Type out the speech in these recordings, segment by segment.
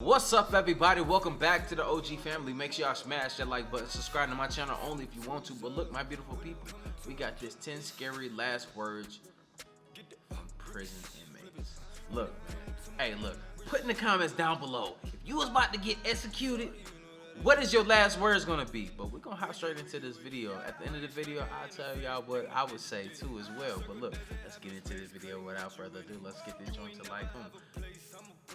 What's up, everybody? Welcome back to the OG family. Make sure y'all smash that like button, subscribe to my channel only if you want to. But look, my beautiful people, we got this 10 scary last words from prison inmates. Look, hey, look, put in the comments down below if you was about to get executed, what is your last words gonna be? But we're gonna hop straight into this video. At the end of the video, I'll tell y'all what I would say too as well. But look, let's get into this video without further ado. Let's get this joint to like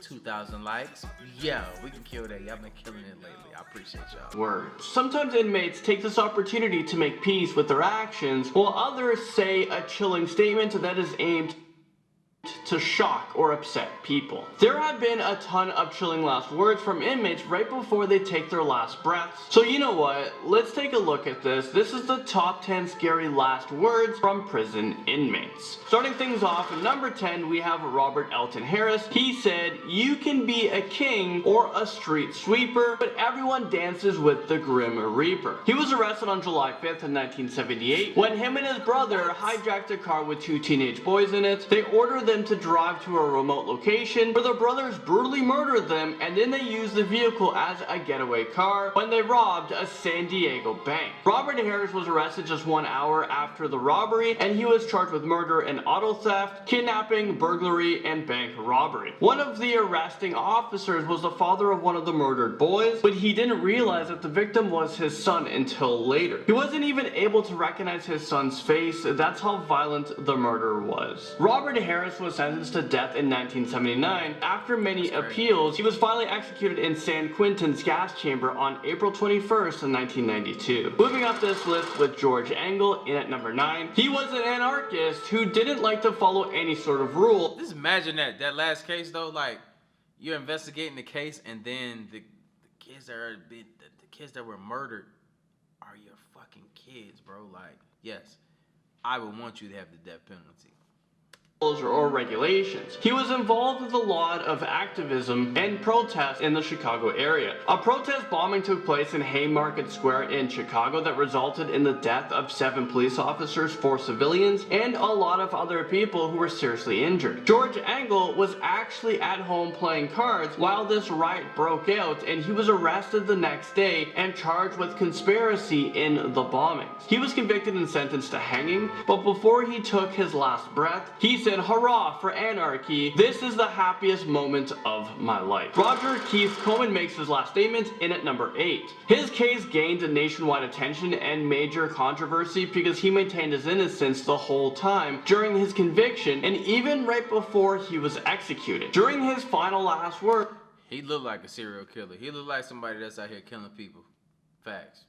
2,000 likes. Yeah, we can kill that. Y'all been killing it lately. I appreciate y'all. Words. Sometimes inmates take this opportunity to make peace with their actions, while others say a chilling statement that is aimed to shock or upset people. There have been a ton of chilling last words from inmates right before they take their last breaths. So you know what? Let's take a look at this. This is the top 10 scary last words from prison inmates. Starting things off at number 10, we have Robert Elton Harris. He said, "You can be a king or a street sweeper, but everyone dances with the Grim Reaper." He was arrested on July 5th in 1978 when him and his brother hijacked a car with two teenage boys in it. They ordered them to drive to a remote location where the brothers brutally murdered them, and then they used the vehicle as a getaway car when they robbed a San Diego bank. Robert Harris was arrested just 1 hour after the robbery, and he was charged with murder and auto theft, kidnapping, burglary, and bank robbery. One of the arresting officers was the father of one of the murdered boys, but he didn't realize that the victim was his son until later. He wasn't even able to recognize his son's face. That's how violent the murder was. Robert Harris was sentenced to death in 1979. After many appeals, he was finally executed in San Quentin's gas chamber on April 21st, 1992. Moving up this list with George Engel in at number 9. He was an anarchist who didn't like to follow any sort of rule. Just imagine that last case though, like you're investigating the case and then the kids that were murdered are your fucking kids, bro. Like, yes, I would want you to have the death penalty. Or regulations. He was involved with a lot of activism and protests in the Chicago area. A protest bombing took place in Haymarket Square in Chicago that resulted in the death of 7 police officers, 4 civilians, and a lot of other people who were seriously injured. George Engel was actually at home playing cards while this riot broke out, and he was arrested the next day and charged with conspiracy in the bombings. He was convicted and sentenced to hanging, but before he took his last breath, he said, "Hurrah for anarchy. This is the happiest moment of my life." Roger Keith Coleman makes his last statement in at number 8. His case gained nationwide attention and major controversy because he maintained his innocence the whole time during his conviction and even right before he was executed. During his final last word, He looked like a serial killer. He looked like somebody that's out here killing people. Facts.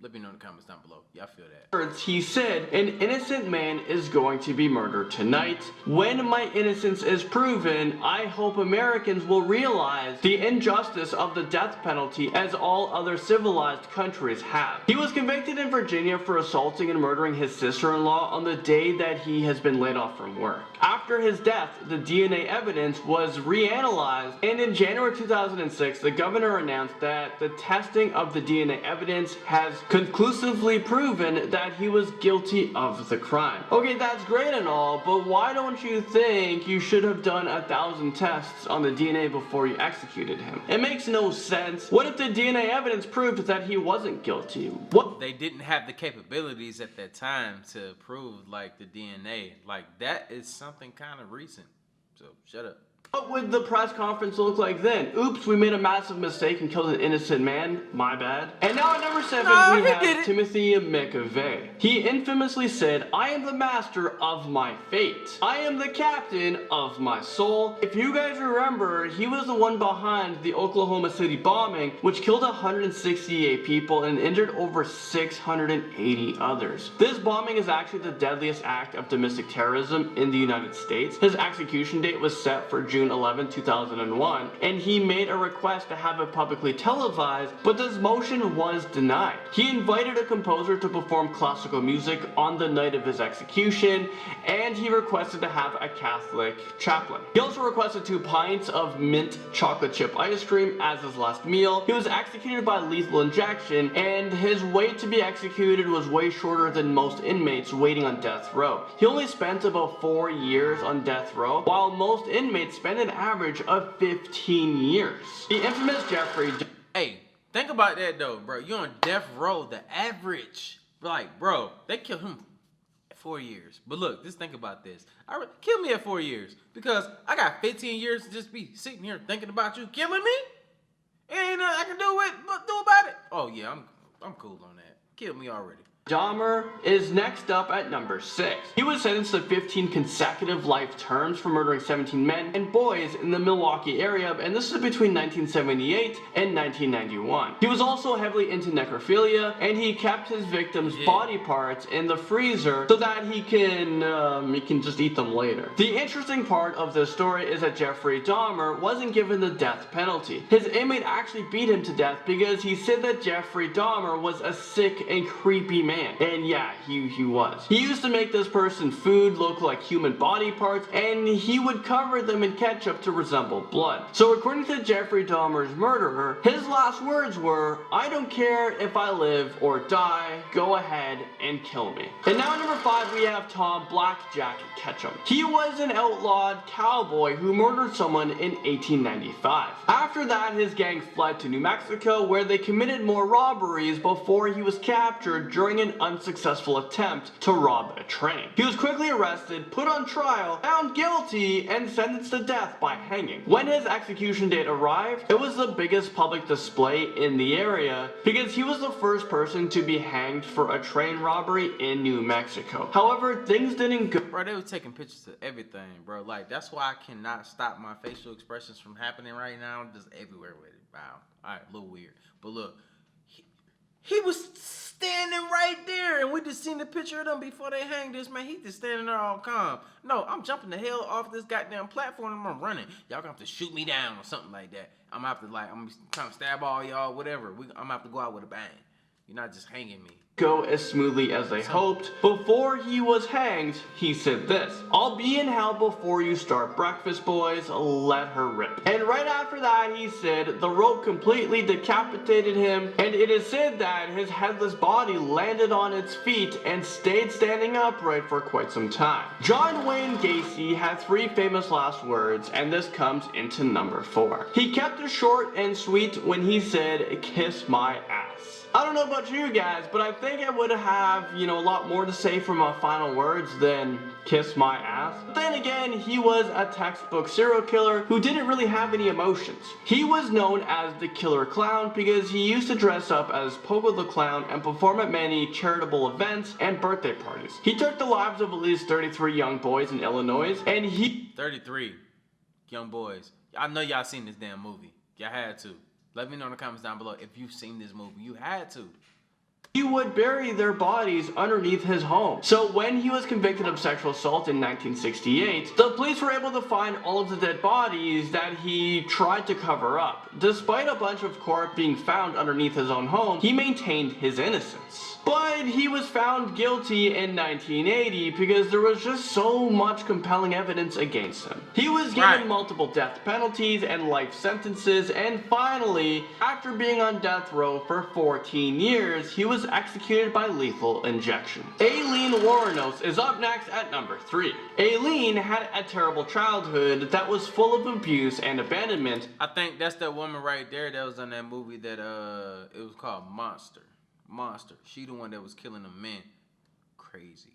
Let me know in the comments down below. Y'all feel that. He said, "An innocent man is going to be murdered tonight. When my innocence is proven, I hope Americans will realize the injustice of the death penalty as all other civilized countries have." He was convicted in Virginia for assaulting and murdering his sister-in-law on the day that he has been laid off from work. After his death, the DNA evidence was reanalyzed, and in January 2006, the governor announced that the testing of the DNA evidence has conclusively proven that he was guilty of the crime. Okay, that's great and all, but why don't you think you should have done 1,000 tests on the DNA before you executed him? It makes no sense. What if the DNA evidence proved that he wasn't guilty? What? They didn't have the capabilities at that time to prove like the DNA. Like that is something kind of recent. So shut up. What would the press conference look like then? Oops, we made a massive mistake and killed an innocent man. My bad. And now at number 7, we have Timothy McVeigh. He infamously said, "I am the master of my fate. I am the captain of my soul." If you guys remember, he was the one behind the Oklahoma City bombing, which killed 168 people and injured over 680 others. This bombing is actually the deadliest act of domestic terrorism in the United States. His execution date was set for June 11, 2001, and he made a request to have it publicly televised, but this motion was denied. He invited a composer to perform classical music on the night of his execution, and he requested to have a Catholic chaplain. He also requested 2 pints of mint chocolate chip ice cream as his last meal. He was executed by lethal injection, and his wait to be executed was way shorter than most inmates waiting on death row. He only spent about 4 years on death row, while most inmates spent spend an average of 15 years. The infamous Jeffrey... Hey, think about that though, bro. You're on death row. The average, like, bro, they killed him 4 years. But look, just think about this. Kill me at 4 years because I got 15 years to just be sitting here thinking about you killing me. Ain't nothing I can do about it. Oh yeah, I'm cool on that. Kill me already. Dahmer is next up at number 6. He was sentenced to 15 consecutive life terms for murdering 17 men and boys in the Milwaukee area, and this is between 1978 and 1991. He was also heavily into necrophilia, and he kept his victims' body parts in the freezer so that he can just eat them later. The interesting part of this story is that Jeffrey Dahmer wasn't given the death penalty. His inmate actually beat him to death because he said that Jeffrey Dahmer was a sick and creepy man. And yeah, he was. He used to make this person food look like human body parts, and he would cover them in ketchup to resemble blood. So according to Jeffrey Dahmer's murderer, his last words were, "I don't care if I live or die, go ahead and kill me." And now at number 5 we have Tom Blackjack Ketchum. He was an outlawed cowboy who murdered someone in 1895. After that, his gang fled to New Mexico, where they committed more robberies before he was captured during an unsuccessful attempt to rob a train. He was quickly arrested, put on trial, found guilty, and sentenced to death by hanging. When his execution date arrived, it was the biggest public display in the area because he was the first person to be hanged for a train robbery in New Mexico. However, things didn't go... Bro, they were taking pictures of everything, bro. Like, that's why I cannot stop my facial expressions from happening right now. I'm just everywhere with it. Wow. Alright, a little weird. But look, he was standing right there, and we just seen the picture of them before they hang this man. He just standing there all calm. No, I'm jumping the hell off this goddamn platform and I'm running. Y'all gonna have to shoot me down or something like that. I'm gonna have to I'm trying to stab all y'all, whatever. I'm gonna have to go out with a bang. You're not just hanging me. Go as smoothly as they hoped. Before he was hanged, he said this: "I'll be in hell before you start breakfast, boys. Let her rip." And right after that, he said the rope completely decapitated him, and it is said that his headless body landed on its feet and stayed standing upright for quite some time. John Wayne Gacy had 3 famous last words, and this comes into number 4. He kept it short and sweet when he said, "Kiss my ass." I don't know about you guys, but I think I would have, a lot more to say for my final words than "kiss my ass." But then again, he was a textbook serial killer who didn't really have any emotions. He was known as the Killer Clown because he used to dress up as Pogo the Clown and perform at many charitable events and birthday parties. He took the lives of at least 33 young boys in Illinois, and 33 young boys. I know y'all seen this damn movie. Y'all had to. Let me know in the comments down below if you've seen this movie. You had to. He would bury their bodies underneath his home. So when he was convicted of sexual assault in 1968, the police were able to find all of the dead bodies that he tried to cover up. Despite a bunch of corpses being found underneath his own home, he maintained his innocence. But he was found guilty in 1980 because there was just so much compelling evidence against him. He was given multiple death penalties and life sentences, and finally, after being on death row for 14 years, he was executed by lethal injection. Aileen Wong is up next at number 3. Aileen had a terrible childhood that was full of abuse and abandonment. I think that's that woman right there that was in that movie that it was called Monster. She the one that was killing the men. Crazy.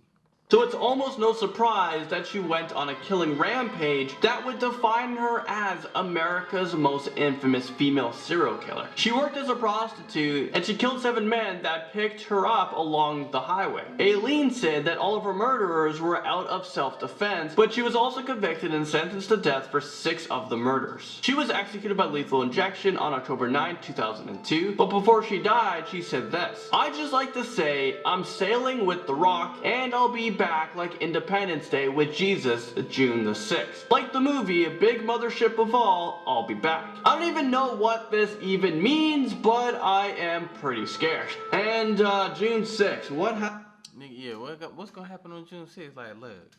So it's almost no surprise that she went on a killing rampage that would define her as America's most infamous female serial killer. She worked as a prostitute, and she killed 7 men that picked her up along the highway. Aileen said that all of her murderers were out of self-defense, but she was also convicted and sentenced to death for 6 of the murders. She was executed by lethal injection on October 9, 2002, but before she died, she said this: "I'd just like to say I'm sailing with the Rock, and I'll be back like Independence Day with Jesus, June the 6th. Like the movie, a big mothership of all, I'll be back." I don't even know what this even means, but I am pretty scared. And June 6th, what happened? Yeah, what's gonna happen on June 6th? Like, look,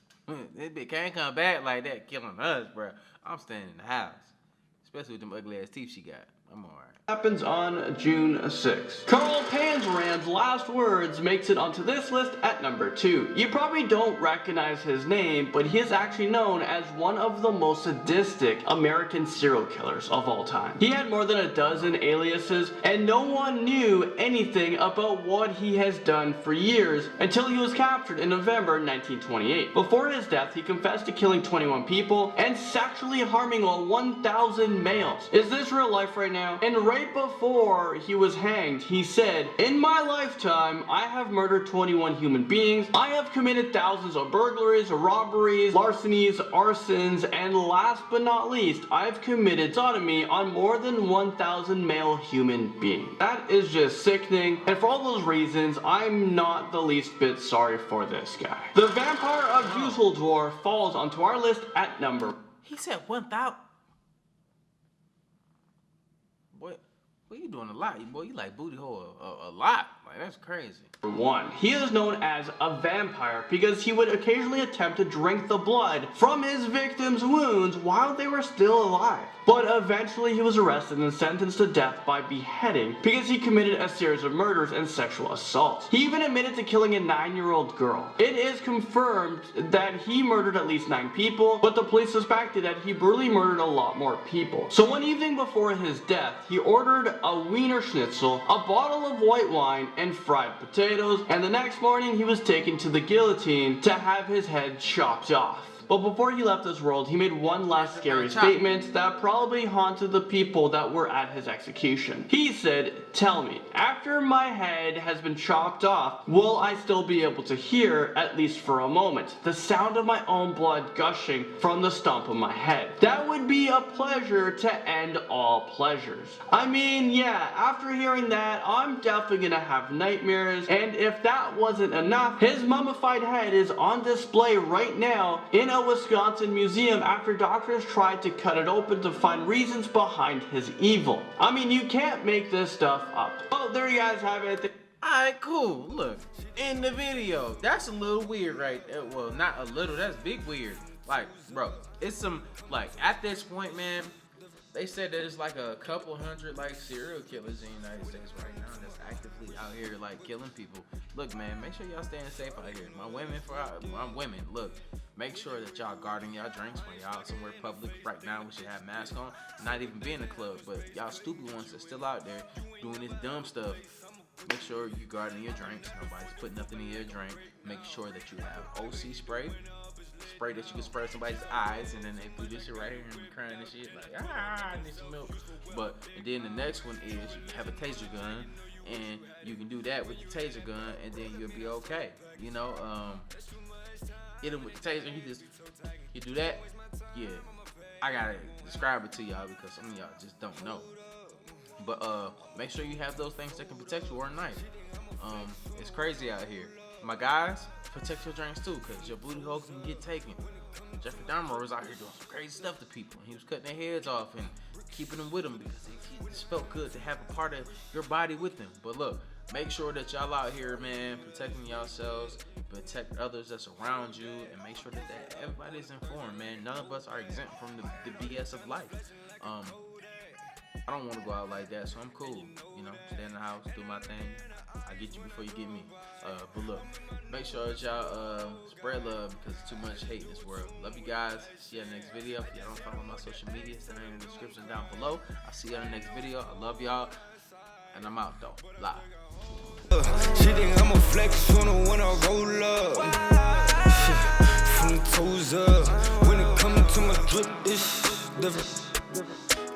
this bitch can't come back like that killing us, bro. I'm staying in the house, especially with them ugly ass teeth she got. I'm alright. Happens on June 6th. Carl Panzram's last words makes it onto this list at number 2. You probably don't recognize his name, but he is actually known as one of the most sadistic American serial killers of all time. He had more than a dozen aliases, and no one knew anything about what he has done for years until he was captured in November 1928. Before his death, he confessed to killing 21 people and sexually harming 1,000 males. Is this real life right now? And right before he was hanged, he said, "In my lifetime, I have murdered 21 human beings. I have committed thousands of burglaries, robberies, larcenies, arsons, and last but not least, I've committed sodomy on more than 1,000 male human beings." That is just sickening, and for all those reasons, I'm not the least bit sorry for this guy. The Vampire of Dusseldorf falls onto our list at number. He said 1,000. Boy, you doing a lot, boy. You like booty hole a lot. Like, that's crazy. 1. He is known as a vampire because he would occasionally attempt to drink the blood from his victims' wounds while they were still alive. But eventually he was arrested and sentenced to death by beheading because he committed a series of murders and sexual assaults. He even admitted to killing a 9-year-old girl. It is confirmed that he murdered at least 9 people, but the police suspected that he brutally murdered a lot more people. So one evening before his death, he ordered a Wiener Schnitzel, a bottle of white wine, and fried potatoes, and the next morning he was taken to the guillotine to have his head chopped off. But before he left this world, he made one last scary statement that probably haunted the people that were at his execution. He said, "Tell me, after my head has been chopped off, will I still be able to hear, at least for a moment, the sound of my own blood gushing from the stump of my head? That would be a pleasure to end all pleasures." I mean, yeah, after hearing that, I'm definitely gonna have nightmares, and if that wasn't enough, his mummified head is on display right now in a Wisconsin museum after doctors tried to cut it open to find reasons behind his evil. I mean, you can't make this stuff up. Oh, there you guys have it. Alright, cool. Look, in the video, that's a little weird, right? Well, not a little, that's big weird. Like, bro, it's some, like, at this point, man, they said that there's like a couple hundred, like, serial killers in the United States right now that's actively out here, like, killing people. Look, man, make sure y'all staying safe out here. My women, look, make sure that y'all guarding y'all drinks when y'all somewhere public. Right now, we should have masks on, not even be in the club, but y'all stupid ones that's still out there doing this dumb stuff. Make sure you guarding your drinks. Nobody's putting nothing in your drink. Make sure that you have OC spray that you can spray somebody's eyes, and then they do this shit right here and be crying and shit like, I need some milk. And then the next one is you have a taser gun, and you can do that with the taser gun, and then you'll be okay. You know, hit him with the taser. You do that. Yeah, I gotta describe it to y'all because some of y'all just don't know. But make sure you have those things that can protect you or a knife. It's crazy out here. My guys, protect your drinks too, because your booty hole can get taken. Jeffrey Dahmer was out here doing some crazy stuff to people. He was cutting their heads off and keeping them with him because it just felt good to have a part of your body with them. But look, make sure that y'all out here, man, protecting yourselves, protect others that's around you, and make sure that everybody's informed, man. None of us are exempt from the BS of life. I don't want to go out like that, so I'm cool. You know, stay in the house, do my thing. I get you before you get me. But look, make sure that y'all spread love because there's too much hate in this world. Love you guys. See you in the next video. If y'all don't follow my social media, send it in the description down below. I'll see you in the next video. I love y'all, and I'm out though. Live. She think I'm a flex on her when I roll up. From the toes up. When it comes to my drip, it's different.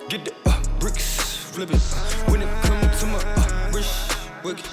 Get the bricks, flip it. When it comes to my wrist, wicked.